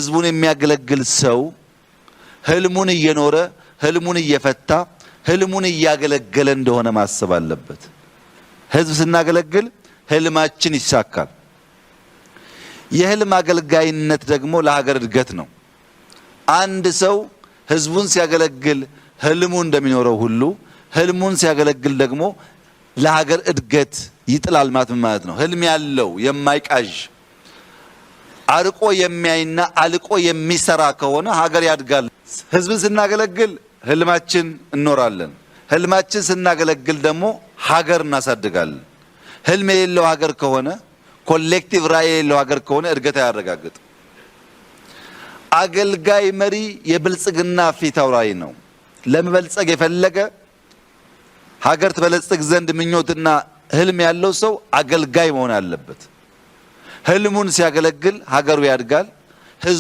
ህዝቡን የሚያገለግል ሰው ህልሙን እየኖረ ህልሙን እየፈታ ህልሙን እያገለገለ እንደሆነ ማሰብ አለበት። ህዝብ ስናገለግል ህልማችን ይሳካል። የህልም አገልጋይነት ደግሞ ለሀገር እድገት ነው። አንድ ሰው ህዝቡን ሲያገለግል ህልሙ እንደሚኖረው ሁሉ ህልሙን ሲያገለግል ደግሞ ለሀገር እድገት ይጥላል ማለት ነው። ህልም ያለው የማይቃዥ አርቆ የሚያይና አልቆ የሚሰራ ከሆነ ሀገር ያድጋል። ህዝብን ስናገለግል ህልማችን እንኖራለን። ህልማችን ስናገለግል ደግሞ ሀገር እናሳድጋለን። ህልም የሌለው ሀገር ከሆነ ኮሌክቲቭ ራዕይ የሌለው ሀገር ከሆነ እድገት አያረጋግጥም። አገልጋይ መሪ የብልጽግና ፊት አውራሪ ነው። ለመበልጸግ የፈለገ ሀገር ትበለጽግ ዘንድ ምኞትና ህልም ያለው ሰው አገልጋይ መሆን አለበት። ህልሙን ሲያገለግል ሀገሩ ያድጋል። ህዝቡ